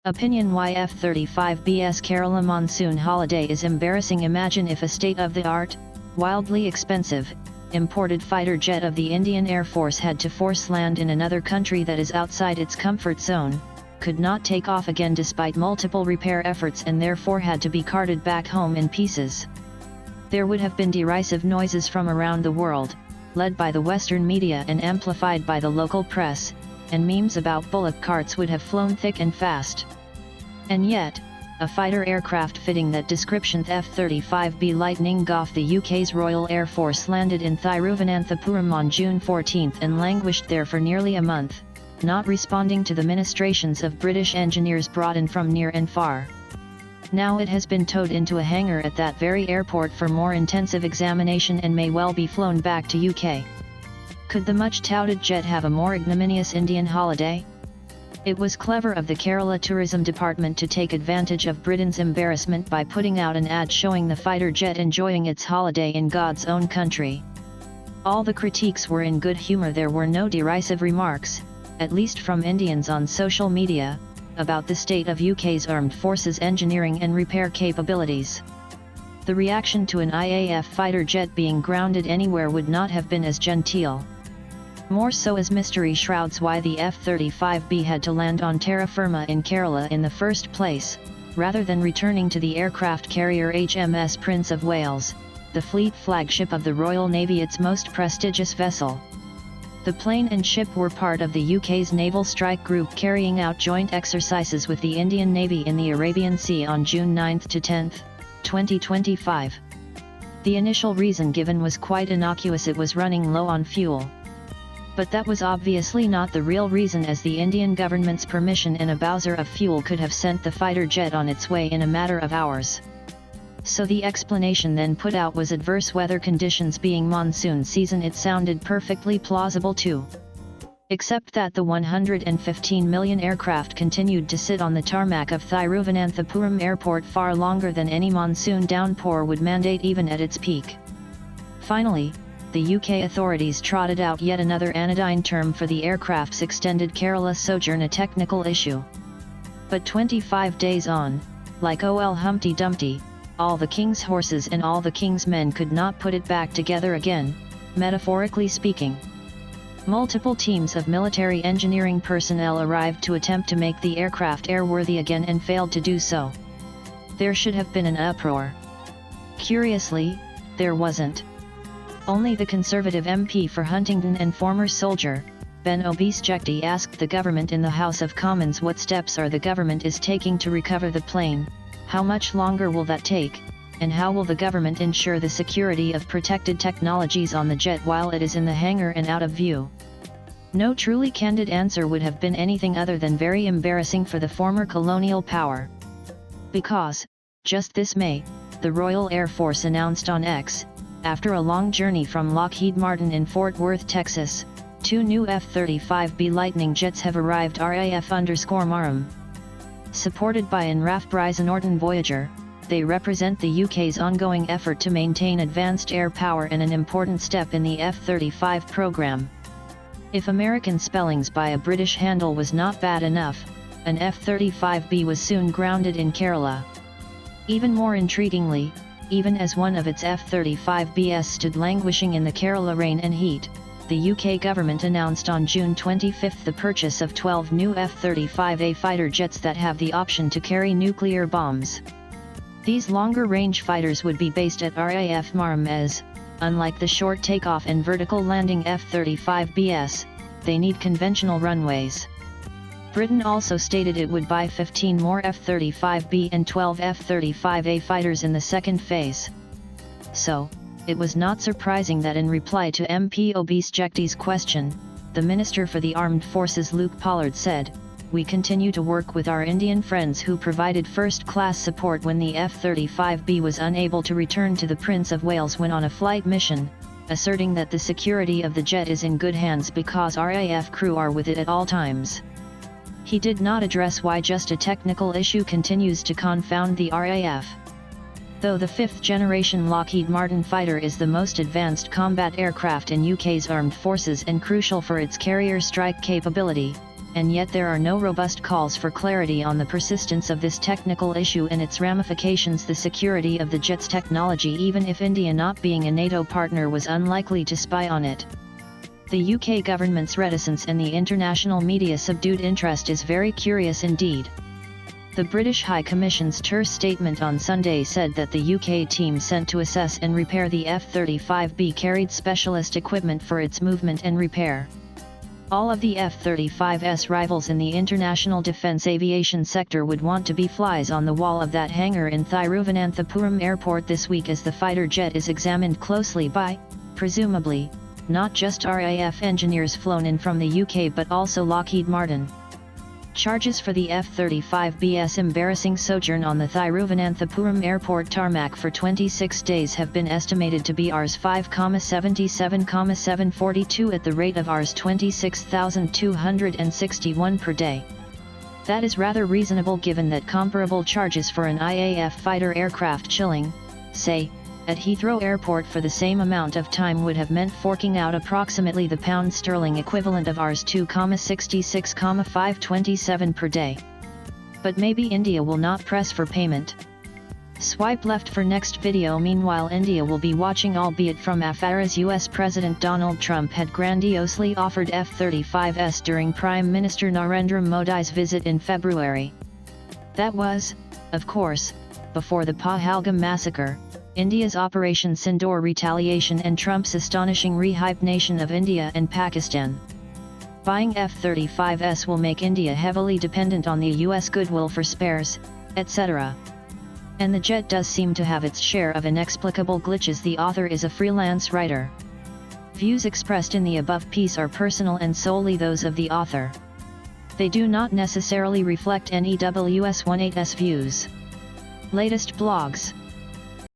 Opinion: why F-35Bs Kerala monsoon holiday is embarrassing. Imagine if a state-of-the-art, wildly expensive, imported fighter jet of the Indian Air Force had to force land in another country that is outside its comfort zone, could not take off again despite multiple repair efforts, and therefore had to be carted back home in pieces. There would have been derisive noises from around the world, led by the Western media and amplified by the local press, and memes about bullock carts would have flown thick and fast. And yet, a fighter aircraft fitting that description, F-35B Lightning Goff, the UK's Royal Air Force, landed in Thiruvananthapuram on June 14 and languished there for nearly a month, not responding to the ministrations of British engineers brought in from near and far. Now it has been towed into a hangar at that very airport for more intensive examination and may well be flown back to UK. Could the much-touted jet have a more ignominious Indian holiday? It was clever of the Kerala Tourism Department to take advantage of Britain's embarrassment by putting out an ad showing the fighter jet enjoying its holiday in God's own country. All the critiques were in good humour. There were no derisive remarks, at least from Indians on social media, about the state of UK's armed forces engineering and repair capabilities. The reaction to an IAF fighter jet being grounded anywhere would not have been as genteel. More so, as mystery shrouds why the F-35B had to land on terra firma in Kerala in the first place, rather than returning to the aircraft carrier HMS Prince of Wales, the fleet flagship of the Royal Navy, its most prestigious vessel. The plane and ship were part of the UK's Naval Strike Group carrying out joint exercises with the Indian Navy in the Arabian Sea on June 9 to 10, 2025. The initial reason given was quite innocuous: it was running low on fuel. But that was obviously not the real reason, as the Indian government's permission and a bowser of fuel could have sent the fighter jet on its way in a matter of hours. So the explanation then put out was adverse weather conditions being monsoon season. It sounded perfectly plausible too. Except that the 115 million aircraft continued to sit on the tarmac of Thiruvananthapuram Airport far longer than any monsoon downpour would mandate, even at its peak. Finally, the UK authorities trotted out yet another anodyne term for the aircraft's extended Kerala sojourn, a technical issue. But 25 days on, like ol Humpty Dumpty, all the king's horses and all the king's men could not put it back together again, metaphorically speaking. Multiple teams of military engineering personnel arrived to attempt to make the aircraft airworthy again and failed to do so. There should have been an uproar. Curiously, there wasn't. Only the Conservative MP for Huntingdon and former soldier, Ben Obisjekti, asked the government in the House of Commons what steps the government is taking to recover the plane, how much longer will that take, and how will the government ensure the security of protected technologies on the jet while it is in the hangar and out of view. No truly candid answer would have been anything other than very embarrassing for the former colonial power. Because, just this May, the Royal Air Force announced on X, after a long journey from Lockheed Martin in Fort Worth, Texas, 2 new F-35B Lightning jets have arrived RAF_Marum. Supported by an RAF Bryson Orton Voyager, they represent the UK's ongoing effort to maintain advanced air power and an important step in the F-35 program. If American spellings by a British handle was not bad enough, an F-35B was soon grounded in Kerala. Even more intriguingly, even as one of its F-35Bs stood languishing in the Kerala rain and heat, the UK government announced on June 25 the purchase of 12 new F-35A fighter jets that have the option to carry nuclear bombs. These longer-range fighters would be based at RAF Marum as, unlike the short takeoff and vertical landing F-35Bs, they need conventional runways. Britain also stated it would buy 15 more F-35B and 12 F-35A fighters in the second phase. So, it was not surprising that in reply to MP Obisjekti's question, the Minister for the Armed Forces Luke Pollard said, "We continue to work with our Indian friends who provided first-class support when the F-35B was unable to return to the Prince of Wales when on a flight mission," asserting that the security of the jet is in good hands because RAF crew are with it at all times. He did not address why just a technical issue continues to confound the RAF. Though the fifth-generation Lockheed Martin fighter is the most advanced combat aircraft in UK's armed forces and crucial for its carrier strike capability, and yet there are no robust calls for clarity on the persistence of this technical issue and its ramifications. The security of the jet's technology, even if India, not being a NATO partner, was unlikely to spy on it. The UK government's reticence and the international media subdued interest is very curious indeed. The British High Commission's terse statement on Sunday said that the UK team sent to assess and repair the F-35B carried specialist equipment for its movement and repair. All of the F-35's rivals in the international defence aviation sector would want to be flies on the wall of that hangar in Thiruvananthapuram Airport this week, as the fighter jet is examined closely by, presumably, not just RAF engineers flown in from the UK but also Lockheed Martin. Charges for the F-35Bs embarrassing sojourn on the Thiruvananthapuram Airport tarmac for 26 days have been estimated to be Rs 5,77,742 at the rate of Rs 26,261 per day. That is rather reasonable given that comparable charges for an IAF fighter aircraft chilling, say, at Heathrow Airport for the same amount of time would have meant forking out approximately the pound sterling equivalent of Rs 2,66,527 per day. But maybe India will not press for payment. Swipe left for next video. Meanwhile, India will be watching, albeit from afar, as US President Donald Trump had grandiosely offered F-35s during Prime Minister Narendra Modi's visit in February. That was, of course, before the Pahalgam massacre, India's Operation Sindoor retaliation, and Trump's astonishing rehybridation of India and Pakistan. Buying F-35s will make India heavily dependent on the US goodwill for spares, etc. And the jet does seem to have its share of inexplicable glitches. The author is a freelance writer. Views expressed in the above piece are personal and solely those of the author. They do not necessarily reflect NEWS18's views. Latest blogs.